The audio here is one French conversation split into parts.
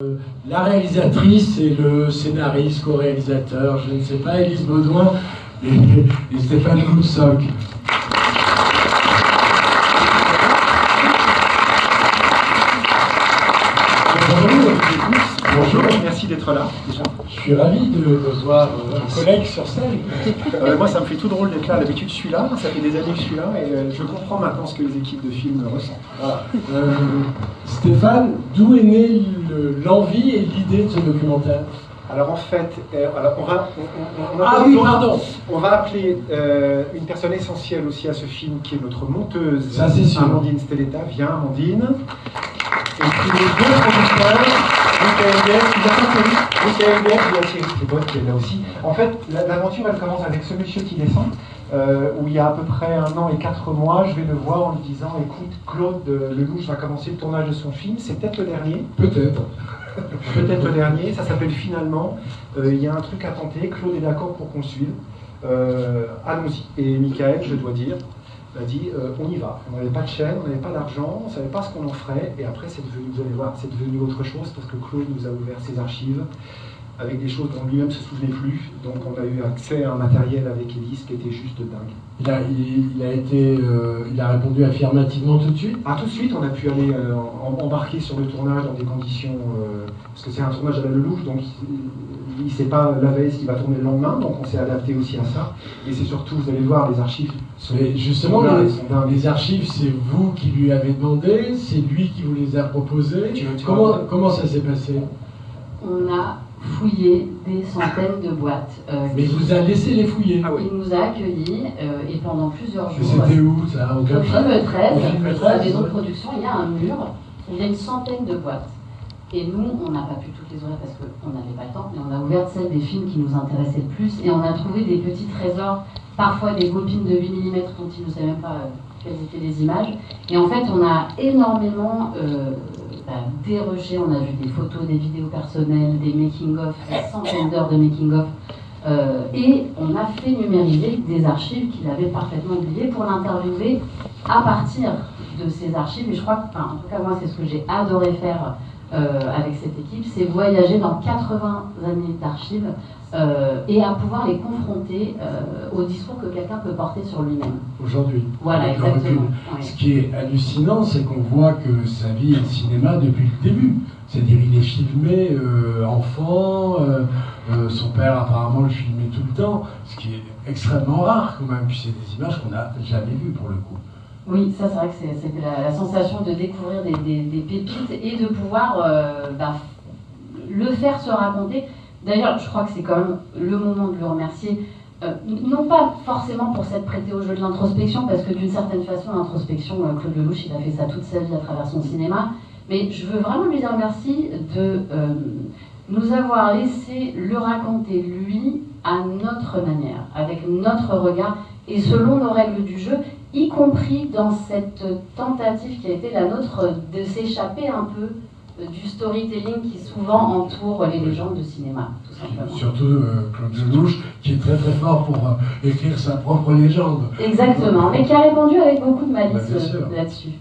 La réalisatrice et le scénariste, co-réalisateur, je ne sais pas, Élise Baudouin et Stéphane Koutsock. Bonjour, merci d'être là déjà. Je suis ravi de voir un collègue sur scène. Moi, ça me fait tout drôle d'être là. D'habitude, je suis là, ça fait des années que je suis là, et je comprends maintenant ce que les équipes de film ressentent. Voilà. Stéphane, d'où est née l'envie et l'idée de ce documentaire? Alors en fait, on va appeler une personne essentielle aussi à ce film, qui est notre monteuse, ça, c'est sûr. Amandine Stelletta. Viens, Amandine. Et puis les deux producteurs, Michael Guest, et Thierry Thébot qui est là aussi. En fait, l'aventure, elle commence avec ce monsieur qui descend, où il y a à peu près 1 an et 4 mois, je vais le voir en lui disant, écoute, Claude Lelouch va commencer le tournage de son film, c'est peut-être le dernier. Peut-être. Peut-être le dernier, ça s'appelle Finalement. Il y a un truc à tenter, Claude est d'accord pour qu'on suive. Allons-y. Et Michael, je dois dire, a dit on y va. On n'avait pas de chaîne, on n'avait pas d'argent, on ne savait pas ce qu'on en ferait. Et après, c'est devenu, vous allez voir, c'est devenu autre chose parce que Claude nous a ouvert ses archives avec des choses dont lui-même ne se souvenait plus. Donc on a eu accès à un matériel avec Élise qui était juste dingue. Il a répondu affirmativement tout de suite? Ah, tout de suite, on a pu aller embarquer sur le tournage dans des conditions... parce que c'est un tournage à la Lelouch, donc il ne sait pas la veille ce qu'il va tourner le lendemain, donc on s'est adapté aussi à ça. Et c'est surtout, vous allez voir, les archives sont... Mais justement, les archives, c'est vous qui lui avez demandé, c'est lui qui vous les a proposées. Comment ça s'est passé? On a fouillé des centaines de boîtes. Mais il vous a laissé les fouiller? Ah oui. Il nous a accueillis et pendant plusieurs jours... C'était où ça? Au film 13, à la maison de production, il y a un mur où il y a une centaine de boîtes. Et nous, on n'a pas pu toutes les ouvrir parce qu'on n'avait pas le temps, mais on a ouvert celles des films qui nous intéressaient le plus et on a trouvé des petits trésors, parfois des bobines de 8 mm dont ils ne savaient même pas quelles étaient les images. Et en fait, on a énormément dérushé, on a vu des photos, des vidéos personnelles, des making-of, des centaines d'heures de making-of. Et on a fait numériser des archives qu'il avait parfaitement oubliées pour l'interviewer à partir de ces archives. Et je crois que, en tout cas moi, c'est ce que j'ai adoré faire avec cette équipe, c'est voyager dans 80 années d'archives et à pouvoir les confronter au discours que quelqu'un peut porter sur lui-même. Aujourd'hui. Voilà, exactement. Oui. Ce qui est hallucinant, c'est qu'on voit que sa vie est le cinéma depuis le début. C'est-à-dire il est filmé enfant, son père apparemment le filmait tout le temps, ce qui est extrêmement rare quand même, puis c'est des images qu'on n'a jamais vues pour le coup. Oui, ça c'est vrai que c'était la sensation de découvrir des pépites et de pouvoir le faire se raconter. D'ailleurs, je crois que c'est quand même le moment de le remercier, non pas forcément pour s'être prêté au jeu de l'introspection, parce que d'une certaine façon, l'introspection, Claude Lelouch, il a fait ça toute sa vie à travers son cinéma, mais je veux vraiment lui dire merci de nous avoir laissé le raconter, lui, à notre manière, avec notre regard, et selon nos règles du jeu, y compris dans cette tentative qui a été la nôtre de s'échapper un peu du storytelling qui souvent entoure les légendes de cinéma, tout simplement. Surtout Claude Lelouch, qui est très très fort pour écrire sa propre légende. Exactement, mais qui a répondu avec beaucoup de malice là-dessus.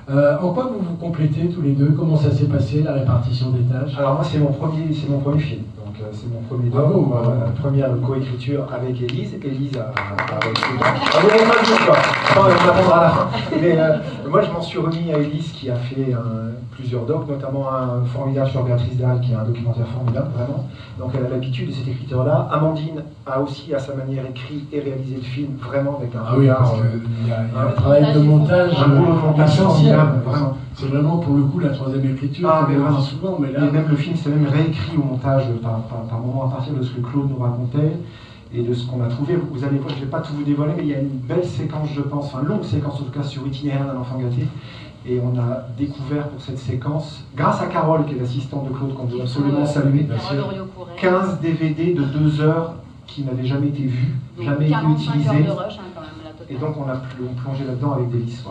En quoi vous vous complétez tous les deux? Comment ça s'est passé, la répartition des tâches? Alors moi, c'est mon premier film. Donc c'est mon premier première coécriture avec Élise. Élise avec on va pas dire quoi. On attendra à la fin. Mais moi, je m'en suis remis à Élise qui a fait plusieurs docs, notamment un formidable sur Béatrice Dalle, qui est un documentaire formidable, vraiment. Donc elle a l'habitude de cet écriture-là. Amandine a aussi, à sa manière, écrit et réalisé le film, vraiment avec un oui, parce qu'il y a un travail de montage essentiel. Vraiment. C'est vraiment pour le coup la troisième écriture, comme on dit souvent. Mais là... Et même le film, c'est même réécrit au montage par moment, à partir de ce que Claude nous racontait et de ce qu'on a trouvé. Vous allez voir, je ne vais pas tout vous dévoiler, mais il y a une belle séquence, je pense, enfin longue séquence en tout cas, sur Itinéraire d'un enfant gâté. Et on a découvert pour cette séquence, grâce à Carole, qui est l'assistante de Claude, qu'on veut absolument saluer, 15 DVD de 2 heures qui n'avaient jamais été vus, jamais été utilisés. Et donc on a plongé là-dedans avec délice.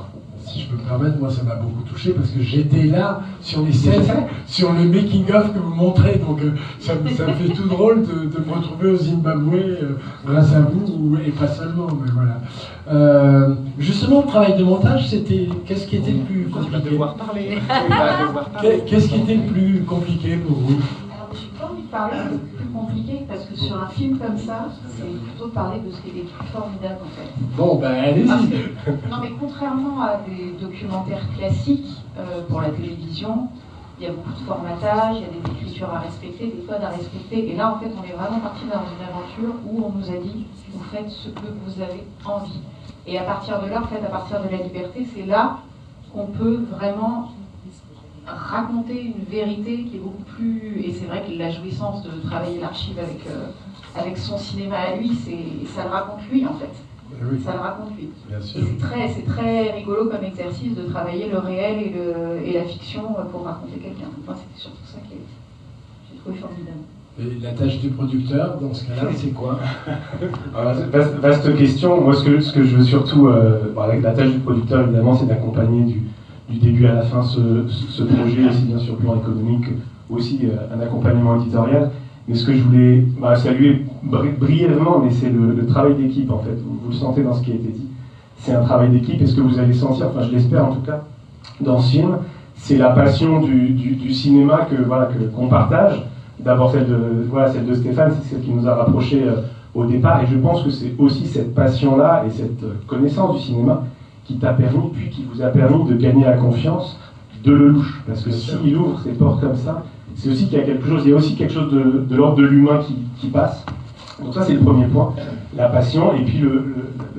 Si je peux me permettre, moi ça m'a beaucoup touché parce que j'étais là sur les scènes, sur le making-of que vous montrez, donc ça me fait tout drôle de me retrouver au Zimbabwe grâce à vous, et pas seulement, mais voilà. Justement, le travail de montage, qu'est-ce qui était le plus compliqué? Il va devoir parler. Qu'est-ce qui était le plus compliqué pour parler, c'est plus compliqué, parce que sur un film comme ça, c'est plutôt de parler de ce qui est des plus formidables, en fait. Bon, ben allez-y. Non, mais contrairement à des documentaires classiques pour la télévision, il y a beaucoup de formatage, il y a des écritures à respecter, des codes à respecter. Et là, en fait, on est vraiment parti dans une aventure où on nous a dit, vous faites ce que vous avez envie. Et à partir de là, en fait, à partir de la liberté, c'est là qu'on peut vraiment raconter une vérité qui est beaucoup plus... Et c'est vrai que la jouissance de travailler l'archive avec son cinéma à lui, ça le raconte lui, en fait. Oui. Ça le raconte lui. Bien sûr. Et c'est très rigolo comme exercice de travailler le réel et la fiction pour raconter quelqu'un. Moi, c'était surtout ça que j'ai trouvé formidable. Et la tâche du producteur, dans ce cas-là, c'est quoi? Vaste question. Moi, ce que je veux surtout, la tâche du producteur, évidemment, c'est d'accompagner du début à la fin ce projet, aussi bien sur le plan économique, aussi un accompagnement éditorial. Mais ce que je voulais saluer brièvement, mais c'est le travail d'équipe, en fait. Vous le sentez dans ce qui a été dit. C'est un travail d'équipe, et ce que vous allez sentir, enfin je l'espère en tout cas, dans ce film, c'est la passion du cinéma qu'on partage. D'abord celle de Stéphane, c'est celle qui nous a rapprochés au départ, et je pense que c'est aussi cette passion-là et cette connaissance du cinéma qui t'a permis, puis qui vous a permis de gagner la confiance de Lelouch. Parce que s'il ouvre ses portes comme ça, c'est aussi qu'il y a quelque chose, il y a aussi quelque chose de l'ordre de l'humain qui passe. Donc ça c'est le premier point, la passion. Et puis le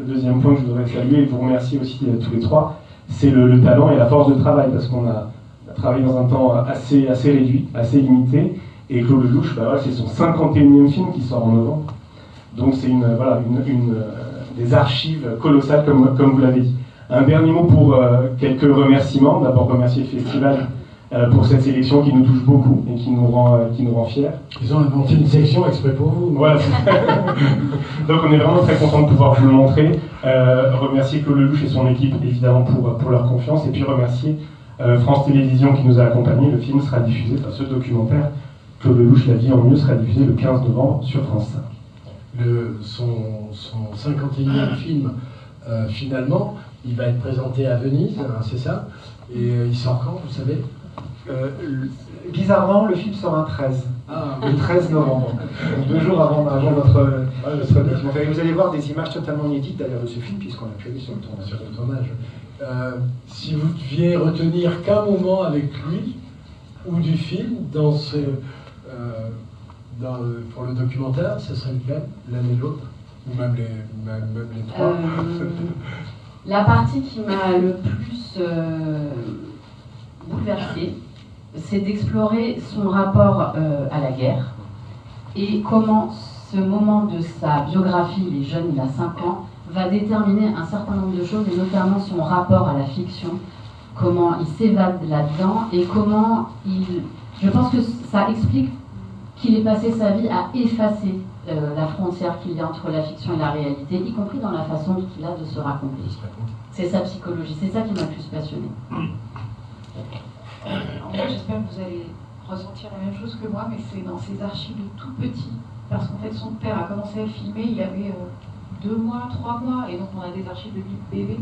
deuxième point que je voudrais saluer et vous remercier aussi tous les trois, c'est le talent et la force de travail, parce qu'on a travaillé dans un temps assez réduit, assez limité. Et Claude Lelouch, c'est son 51e film qui sort en novembre. Donc c'est des archives colossales, comme vous l'avez dit. Un dernier mot pour quelques remerciements. D'abord remercier le festival pour cette sélection qui nous touche beaucoup et qui nous rend fiers. Ils ont inventé une section exprès pour vous. Voilà. Donc on est vraiment très content de pouvoir vous le montrer. Remercier Claude Lelouch et son équipe évidemment pour leur confiance, et puis remercier France Télévisions qui nous a accompagnés. Le film sera diffusé, ce documentaire Claude Lelouch, La vie en mieux, sera diffusé le 15 novembre sur France 5. Son 51e film, finalement, il va être présenté à Venise, c'est ça? Et il sort quand, vous savez? Bizarrement, le film sort un 13. Ah, le 13 novembre. Donc 2 jours avant votre documentaire. Vous allez voir des images totalement inédites d'ailleurs de ce film, puisqu'on a pu aller sur le tournage. Si vous deviez retenir qu'un moment avec lui, ou du film, pour le documentaire, ce serait lequel? L'un et l'autre? Ou même les trois? La partie qui m'a le plus bouleversée, c'est d'explorer son rapport à la guerre et comment ce moment de sa biographie, il est jeune, il a 5 ans, va déterminer un certain nombre de choses, et notamment son rapport à la fiction, comment il s'évade là-dedans et comment je pense que ça explique qu'il ait passé sa vie à effacer la frontière qu'il y a entre la fiction et la réalité, y compris dans la façon qu'il a de se raconter. C'est sa psychologie, c'est ça qui m'a le plus passionnée. En fait, j'espère que vous allez ressentir la même chose que moi, mais c'est dans ses archives de tout petit, parce qu'en fait son père a commencé à le filmer, il avait 2 mois, 3 mois, et donc on a des archives de lui bébé,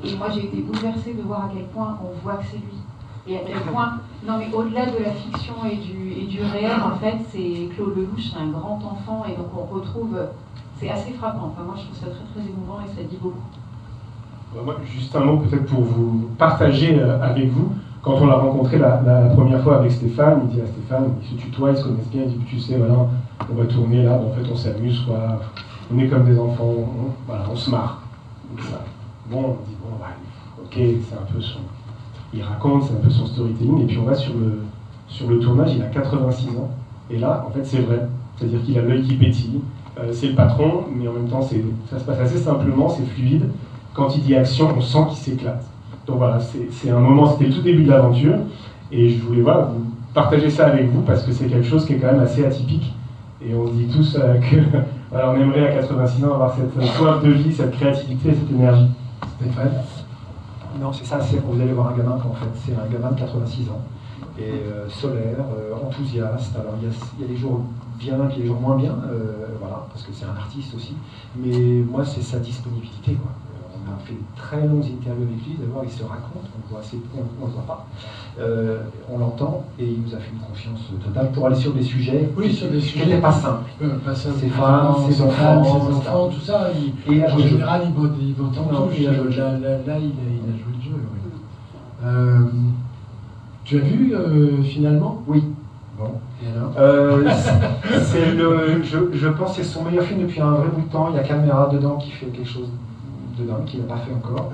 et moi j'ai été bouleversée de voir à quel point on voit que c'est lui, et à quel point, non mais au-delà de la fiction et du réel, en fait, c'est Claude Lelouch, c'est un grand enfant, et donc on retrouve, c'est assez frappant, enfin moi je trouve ça très très émouvant et ça dit beaucoup. Moi, juste un mot peut-être pour vous partager avec vous. Quand on l'a rencontré la première fois avec Stéphane, il dit à Stéphane, ils se tutoient, ils se connaissent bien, il dit, tu sais, voilà, on va tourner là, en fait on s'amuse, quoi, on est comme des enfants, on se marre. Bon, on dit, ok, c'est un peu son... Il raconte, c'est un peu son storytelling, et puis on va sur le tournage, il a 86 ans, et là, en fait, c'est vrai, c'est-à-dire qu'il a l'œil qui pétille, c'est le patron, mais en même temps, ça se passe assez simplement, c'est fluide. Quand il dit action, on sent qu'il s'éclate. Donc voilà, c'est un moment, c'était le tout début de l'aventure, et je voulais vous partager ça avec vous, parce que c'est quelque chose qui est quand même assez atypique, et on se dit tous on aimerait à 86 ans avoir cette soif de vie, cette créativité, cette énergie. Stéphane? Non, c'est ça, vous allez voir un gamin qu'en fait, c'est un gamin de 86 ans, et solaire, enthousiaste. Alors il y a des jours bien, puis des jours moins bien, parce que c'est un artiste aussi, mais moi c'est sa disponibilité, quoi. a fait de très longues interviews avec lui. D'abord, il se raconte, on le voit assez, on le voit pas. On l'entend et il nous a fait une confiance totale pour aller sur des sujets qui n'étaient pas simples. Ses femmes, ses enfants, tout ça. Et en général, il vote en touche. Là, il a joué le jeu. Oui. Tu as vu finalement? Oui. Bon, et alors je pense que c'est son meilleur film depuis un vrai bout de temps. Il y a Caméra dedans qui fait quelque chose de dingue, qu'il n'a pas fait encore.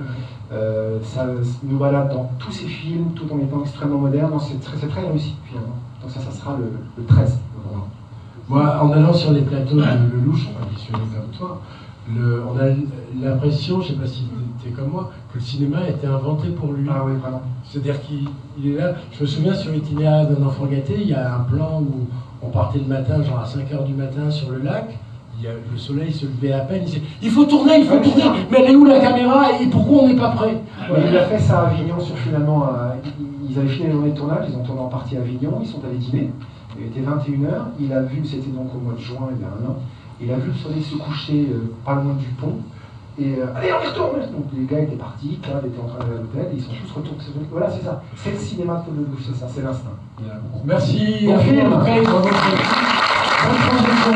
Ça nous balade dans tous ses films, tout en étant extrêmement moderne. C'est très réussi finalement. Donc ça sera le 13. Moi, en allant sur les plateaux de Lelouch, on va visionner comme toi, on a l'impression, je ne sais pas si tu es comme moi, que le cinéma a été inventé pour lui. Ah oui, vraiment. C'est-à-dire qu'il est là. Je me souviens sur Itinéraire d'un enfant gâté, il y a un plan où on partait le matin, genre à 5 h du matin sur le lac. Le soleil se levait à peine. Il faut tourner, mais elle est où la caméra et pourquoi on n'est pas prêt? Il a fait ça à Avignon sur finalement. Ils avaient fini la journée de tournage, ils ont tourné en partie à Avignon, ils sont allés dîner. Il était 21 h, il a vu, c'était donc au mois de juin il y a un an, il a vu le soleil se coucher pas loin du pont. Et allez, on y retourne! Donc les gars étaient partis, Claude était en train d'aller à l'hôtel, et ils sont tous retournés. Voilà, c'est ça. C'est le cinéma de Lelouch, c'est ça, c'est l'instinct. Merci, Bonne transition.